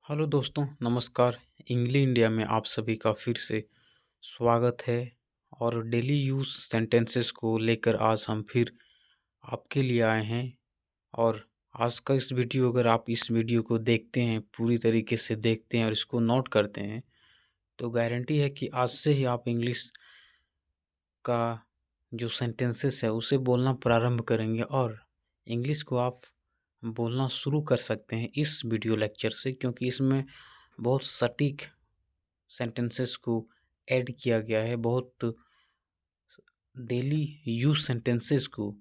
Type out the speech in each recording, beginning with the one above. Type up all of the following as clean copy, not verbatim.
Hello दोस्तों, नमस्कार। English India में आप सभी का फिर से स्वागत है। और डेली यूज़ सेंटेंसेस को लेकर आज हम फिर आपके लिए आए हैं। और आज का इस वीडियो, अगर आप इस वीडियो को देखते हैं, पूरी तरीके से देखते हैं और इसको नोट करते हैं, तो गारंटी है कि आज से ही आप इंग्लिश का जो सेंटेंसेस है उसे बोलना प्रारंभ करेंगे और इंग्लिश को आप बोलना शुरू कर सकते हैं इस वीडियो लेक्चर से, क्योंकि इसमें बहुत सटीक सेंटेंसेस को ऐड किया गया है। बहुत डेली यूज सेंटेंसेस को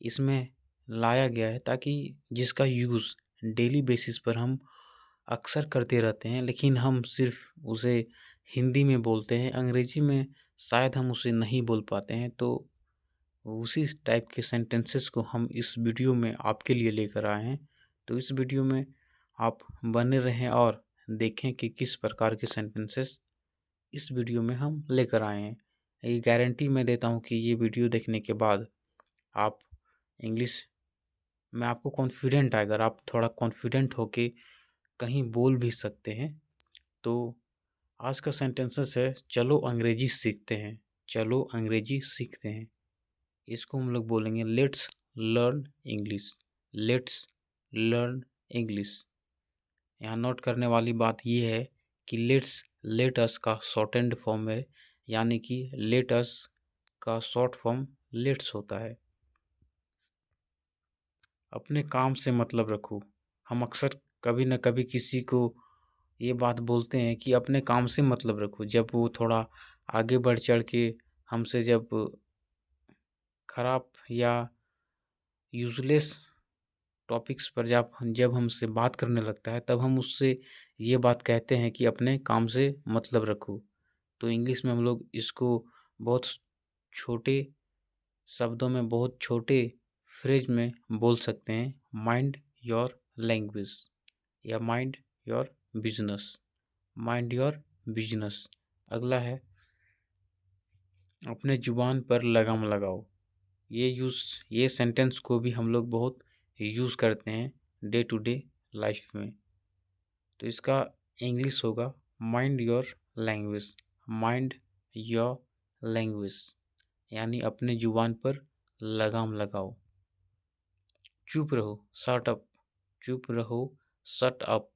इसमें लाया गया है, ताकि जिसका यूज़ डेली बेसिस पर हम अक्सर करते रहते हैं, लेकिन हम सिर्फ उसे हिंदी में बोलते हैं, अंग्रेजी में शायद हम उसे नहीं बोल पाते हैं। तो उसी टाइप के सेंटेंसेस को हम इस वीडियो में आपके लिए लेकर आए हैं। तो इस वीडियो में आप बने रहें और देखें कि किस प्रकार के सेंटेंसेस इस वीडियो में हम लेकर आए हैं। ये गारंटी मैं देता हूँ कि ये वीडियो देखने के बाद आप इंग्लिश में आपको कॉन्फिडेंट आएगा, आप थोड़ा कॉन्फिडेंट होके कहीं बोल भी सकते हैं। तो आज का सेंटेंसेस है, चलो अंग्रेजी सीखते हैं। चलो अंग्रेजी सीखते हैं, इसको हम लोग बोलेंगे let's learn English. Let's learn English. यहाँ नोट करने वाली बात ये है कि लेट अस का शॉर्ट एंड फॉर्म है, यानी कि लेट अस का शॉर्ट फॉर्म लेट्स होता है। अपने काम से मतलब रखो। हम अक्सर कभी न कभी किसी को ये बात बोलते हैं कि अपने काम से मतलब रखो, जब वो थोड़ा आगे बढ़ चढ़ के हमसे जब खराब या यूजलेस टॉपिक्स पर जब हमसे बात करने लगता है, तब हम उससे ये बात कहते हैं कि अपने काम से मतलब रखो। तो इंग्लिश में हम लोग इसको बहुत छोटे शब्दों में, बहुत छोटे फ्रेज में बोल सकते हैं, माइंड योर लैंग्वेज या mind your business. Mind your business. अगला है, अपने जुबान पर लगाम लगाओ। ये सेंटेंस को भी हम लोग बहुत यूज़ करते हैं डे टू डे लाइफ में। तो इसका इंग्लिश होगा mind your language. Mind your language यानी अपने जुबान पर लगाम लगाओ। चुप रहो, शट अप। चुप रहो, शट अप।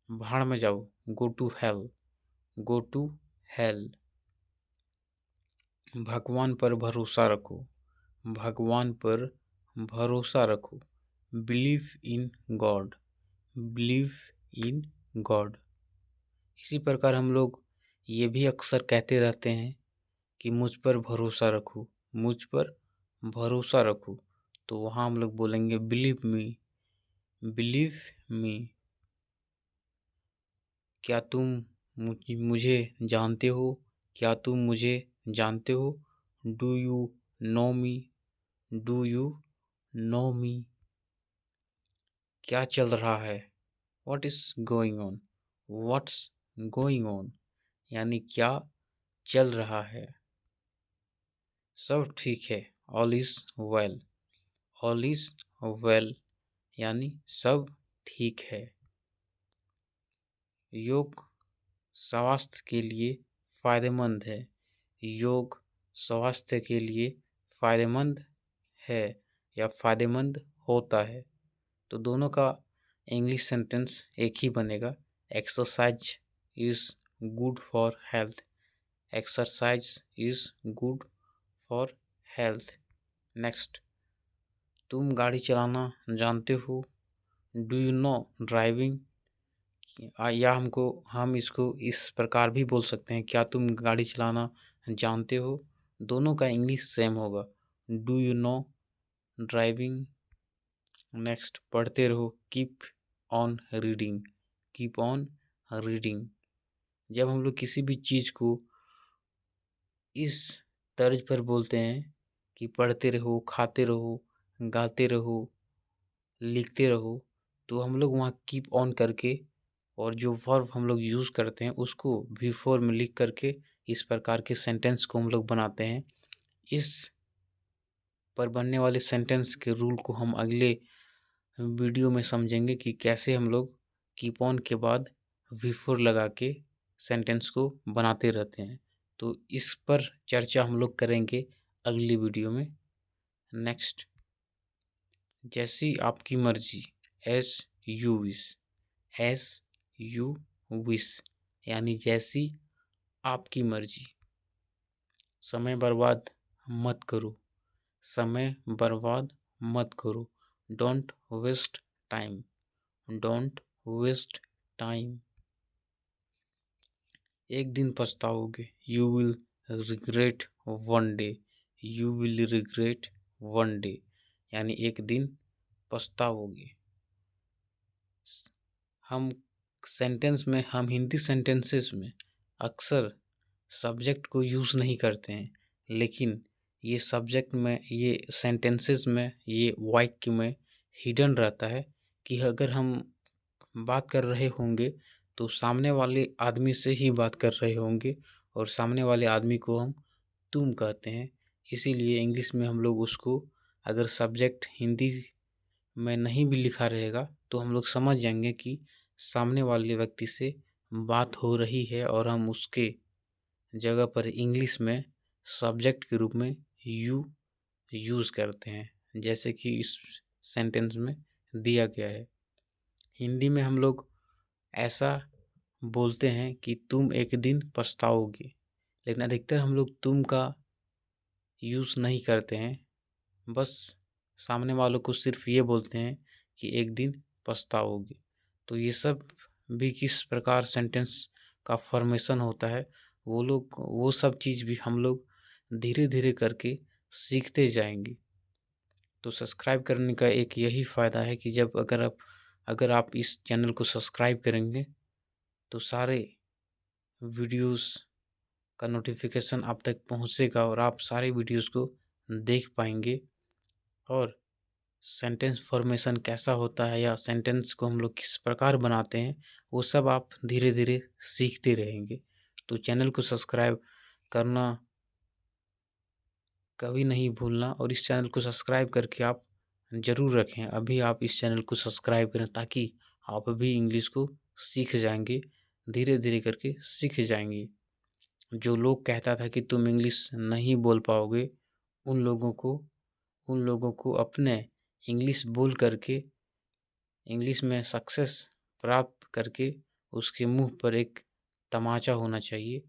भाड़ में जाओ, go to hell. Go to hell. भगवान पर भरोसा रखो। भगवान पर भरोसा रखो। Believe in God. Believe in God. इसी प्रकार हम लोग ये भी अक्सर कहते रहते हैं कि मुझ पर भरोसा रखो। मुझ पर भरोसा रखो। तो वहाँ हम लोग बोलेंगे बिलीव मी। Believe me. क्या तुम मुझे जानते हो? क्या तुम मुझे जानते हो? Do you know me? Do you know me? क्या चल रहा है? What is going on? What's going on? यानी क्या चल रहा है? सब ठीक है। All is well. All is well यानी सब ठीक है। योग स्वास्थ्य के लिए फायदेमंद है। योग स्वास्थ्य के लिए फायदेमंद है या फायदेमंद होता है। तो दोनों का इंग्लिश सेंटेंस एक ही बनेगा। Exercise is good for health. Exercise is good for health. Next, तुम गाड़ी चलाना जानते हो? Do you no driving? या हम इसको इस प्रकार भी बोल सकते हैं, क्या तुम गाड़ी चलाना जानते हो? दोनों का इंग्लिश सेम होगा, do you no driving. Next, पढ़ते रहो, keep on reading. Keep on reading. जब हम लोग किसी भी चीज़ को इस तर्ज पर बोलते हैं कि पढ़ते रहो, खाते रहो, गाते रहो, लिखते रहो, तो हम लोग वहाँ कीप ऑन करके और जो वर्ब हम लोग यूज़ करते हैं उसको बिफोर में लिख करके इस प्रकार के सेंटेंस को हम लोग बनाते हैं। इस पर बनने वाले सेंटेंस के रूल को हम अगले वीडियो में समझेंगे कि कैसे हम लोग कीप ऑन के बाद बिफोर लगा के सेंटेंस को बनाते रहते हैं। तो इस पर चर्चा हम लोग करेंगे अगली वीडियो में। नेक्स्ट, जैसी आपकी मर्जी, as you wish. As you wish यानी जैसी आपकी मर्जी। समय बर्बाद मत करो। समय बर्बाद मत करो। Don't waste time. Don't waste time. एक दिन पछताओगे। You will regret one day. You will regret one day यानी एक दिन पछताओगे। हम हम हिंदी सेंटेंसेस में अक्सर सब्जेक्ट को यूज़ नहीं करते हैं, लेकिन ये सब्जेक्ट में, ये सेंटेंसेस में, ये वाक्य में हिडन रहता है कि अगर हम बात कर रहे होंगे तो सामने वाले आदमी से ही बात कर रहे होंगे और सामने वाले आदमी को हम तुम कहते हैं। इसीलिए इंग्लिश में हम लोग उसको, अगर सब्जेक्ट हिंदी में नहीं भी लिखा रहेगा तो हम लोग समझ जाएंगे कि सामने वाले व्यक्ति से बात हो रही है और हम उसके जगह पर इंग्लिश में सब्जेक्ट के रूप में यू यूज़ करते हैं, जैसे कि इस सेंटेंस में दिया गया है। हिंदी में हम लोग ऐसा बोलते हैं कि तुम एक दिन पछताओगे, लेकिन अधिकतर हम लोग तुम का यूज़ नहीं करते हैं। बस सामने वालों को सिर्फ ये बोलते हैं कि एक दिन पछताओगे। तो ये सब भी किस प्रकार सेंटेंस का फॉर्मेशन होता है, वो सब चीज़ भी हम लोग धीरे धीरे करके सीखते जाएंगे। तो सब्सक्राइब करने का एक यही फ़ायदा है कि अगर आप इस चैनल को सब्सक्राइब करेंगे तो सारे वीडियोस का नोटिफिकेशन आप तक पहुंचेगा और आप सारे वीडियोस को देख पाएंगे। और सेंटेंस फॉर्मेशन कैसा होता है या सेंटेंस को हम लोग किस प्रकार बनाते हैं, वो सब आप धीरे धीरे सीखते रहेंगे। तो चैनल को सब्सक्राइब करना कभी नहीं भूलना और इस चैनल को सब्सक्राइब करके आप ज़रूर रखें। अभी आप इस चैनल को सब्सक्राइब करें ताकि आप भी इंग्लिश को सीख जाएंगे, धीरे धीरे करके सीख जाएंगे। जो लोग कहता था कि तुम इंग्लिश नहीं बोल पाओगे, उन लोगों को अपने इंग्लिश बोल करके, इंग्लिश में सक्सेस प्राप्त करके उसके मुंह पर एक तमाचा होना चाहिए।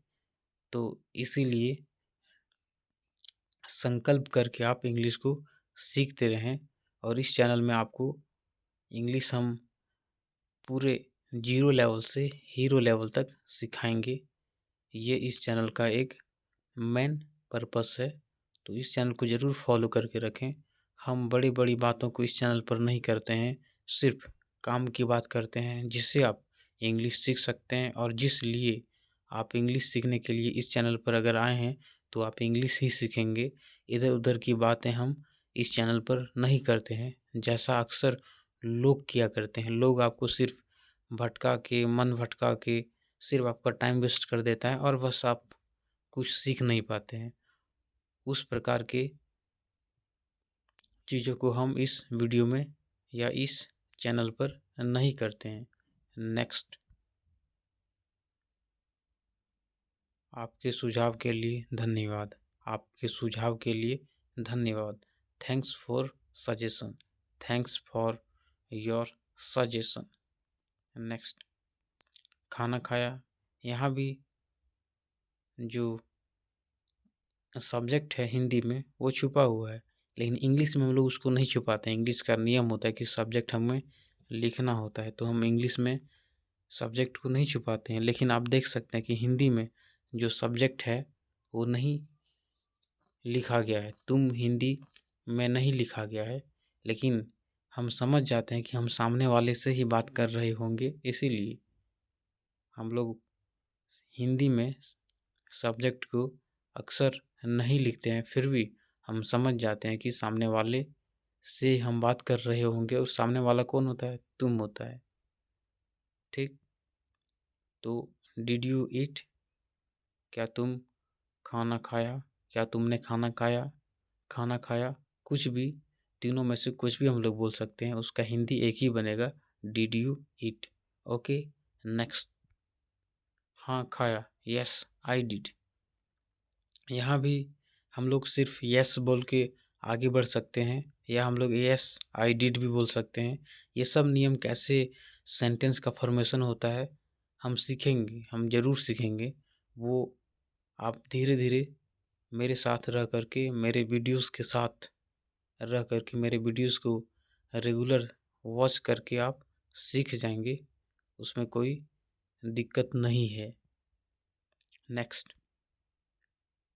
तो इसीलिए संकल्प करके आप इंग्लिश को सीखते रहें और इस चैनल में आपको इंग्लिश हम पूरे जीरो लेवल से हीरो लेवल तक सिखाएंगे। ये इस चैनल का एक मेन पर्पस है। तो इस चैनल को ज़रूर फॉलो करके रखें। हम बड़ी बड़ी बातों को इस चैनल पर नहीं करते हैं, सिर्फ काम की बात करते हैं जिससे आप इंग्लिश सीख सकते हैं। और जिस लिए आप इंग्लिश सीखने के लिए इस चैनल पर अगर आए हैं तो आप इंग्लिश ही सीखेंगे। इधर उधर की बातें हम इस चैनल पर नहीं करते हैं, जैसा अक्सर लोग किया करते हैं। लोग आपको सिर्फ मन भटका के सिर्फ आपका टाइम वेस्ट कर देता है और बस आप कुछ सीख नहीं पाते हैं। उस प्रकार के चीज़ों को हम इस वीडियो में या इस चैनल पर नहीं करते हैं। नेक्स्ट, आपके सुझाव के लिए धन्यवाद। आपके सुझाव के लिए धन्यवाद। Thanks for suggestion. Thanks for your suggestion. Next, खाना खाया। यहाँ भी जो सब्जेक्ट है हिंदी में वो छुपा हुआ है, लेकिन इंग्लिश में हम लोग उसको नहीं छुपाते हैं। इंग्लिश का नियम होता है कि सब्जेक्ट हमें लिखना होता है, तो हम इंग्लिश में सब्जेक्ट को नहीं छुपाते हैं। लेकिन आप देख सकते हैं कि हिंदी में जो सब्जेक्ट है वो नहीं लिखा गया है। तुम हिंदी में नहीं लिखा गया है, लेकिन हम समझ जाते हैं कि हम सामने वाले से ही बात कर रहे होंगे, इसीलिए हम लोग हिंदी में सब्जेक्ट को अक्सर नहीं लिखते हैं। फिर भी हम समझ जाते हैं कि सामने वाले से हम बात कर रहे होंगे और सामने वाला कौन होता है? तुम होता है। ठीक, तो डिड यू ईट, क्या तुम खाना खाया? क्या तुमने खाना खाया? खाना खाया, कुछ भी, तीनों में से कुछ भी हम लोग बोल सकते हैं। उसका हिंदी एक ही बनेगा, did you eat. Okay, next. हाँ, खाया। Yes, I did. यहाँ भी हम लोग सिर्फ यस बोल के आगे बढ़ सकते हैं, या हम लोग यस आई डिड भी बोल सकते हैं। ये सब नियम कैसे सेंटेंस का फॉर्मेशन होता है हम सीखेंगे, हम ज़रूर सीखेंगे। वो आप धीरे धीरे मेरे साथ रह करके, मेरे वीडियोस के साथ रह करके, मेरे वीडियोस को रेगुलर वॉच करके आप सीख जाएंगे, उसमें कोई दिक्कत नहीं है। नेक्स्ट,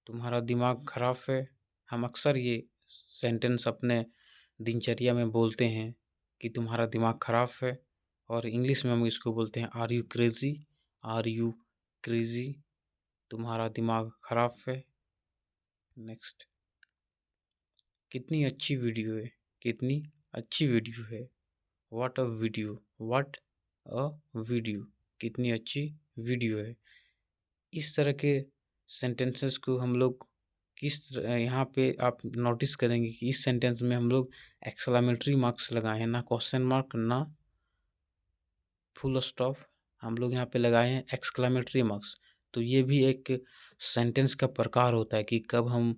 तुम्हारा दिमाग खराब है। हम अक्सर ये सेंटेंस अपने दिनचर्या में बोलते हैं कि तुम्हारा दिमाग खराब है, और इंग्लिश में हम इसको बोलते हैं are you crazy, are you crazy, तुम्हारा दिमाग खराब है। नेक्स्ट, कितनी अच्छी वीडियो है, कितनी अच्छी वीडियो है। What a video, what a video, कितनी अच्छी वीडियो है। इस तरह के सेंटेंसेस को हम लोग यहाँ पे आप नोटिस करेंगे कि इस सेंटेंस में हम लोग एक्सक्लेमेटरी मार्क्स लगाए हैं, ना क्वेश्चन मार्क ना फुल स्टॉप। हम लोग यहाँ पे लगाए हैं एक्सक्लेमेटरी मार्क्स। तो ये भी एक सेंटेंस का प्रकार होता है कि कब हम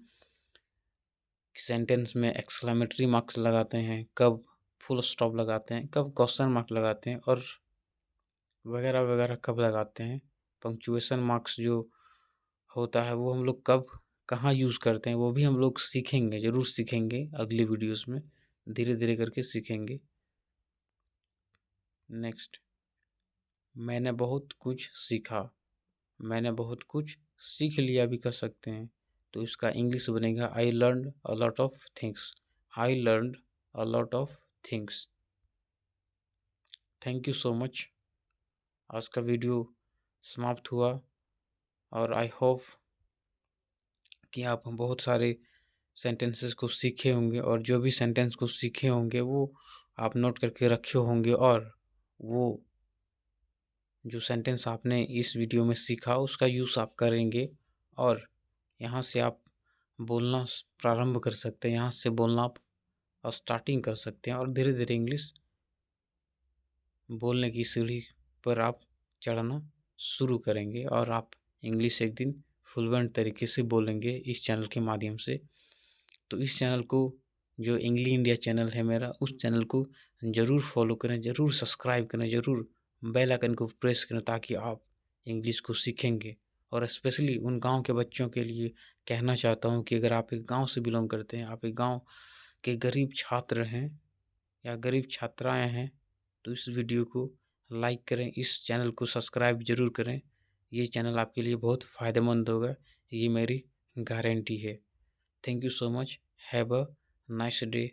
सेंटेंस में एक्सक्लेमेटरी मार्क्स लगाते हैं, कब फुल स्टॉप लगाते हैं, कब क्वेश्चन मार्क लगाते हैं, और वगैरह वगैरह कब लगाते हैं। पंक्चुएशन मार्क्स जो होता है वो हम लोग कब कहाँ यूज़ करते हैं, वो भी हम लोग सीखेंगे, ज़रूर सीखेंगे अगली वीडियोस में, धीरे धीरे करके सीखेंगे। नेक्स्ट, मैंने बहुत कुछ सीखा। मैंने बहुत कुछ सीख लिया भी कर सकते हैं, तो इसका इंग्लिश बनेगा I learned a lot of things. I learned a lot of things. Thank you so much. आज का वीडियो समाप्त हुआ, और आई होप कि आप बहुत सारे सेंटेंसेस को सीखे होंगे, और जो भी सेंटेंस को सीखे होंगे वो आप नोट करके रखे होंगे, और वो जो सेंटेंस आपने इस वीडियो में सीखा उसका यूज़ आप करेंगे, और यहाँ से आप बोलना प्रारंभ कर सकते हैं, यहाँ से बोलना आप स्टार्टिंग कर सकते हैं, और धीरे धीरे इंग्लिश बोलने की सीढ़ी पर आप चढ़ना शुरू करेंगे, और आप इंग्लिश एक दिन फ्लुएंट तरीके से बोलेंगे इस चैनल के माध्यम से। तो इस चैनल को, जो इंग्लिश इंडिया चैनल है मेरा, उस चैनल को ज़रूर फॉलो करें, ज़रूर सब्सक्राइब करें, ज़रूर बेल आइकन को प्रेस करें, ताकि आप इंग्लिश को सीखेंगे। और स्पेशली उन गांव के बच्चों के लिए कहना चाहता हूं कि अगर आप एक गांव से बिलोंग करते हैं, आप एक गांव के गरीब छात्र हैं या गरीब छात्राएं हैं, तो इस वीडियो को लाइक करें, इस चैनल को सब्सक्राइब ज़रूर करें। ये चैनल आपके लिए बहुत फ़ायदेमंद होगा, ये मेरी गारंटी है। Thank you so much. Have a nice day.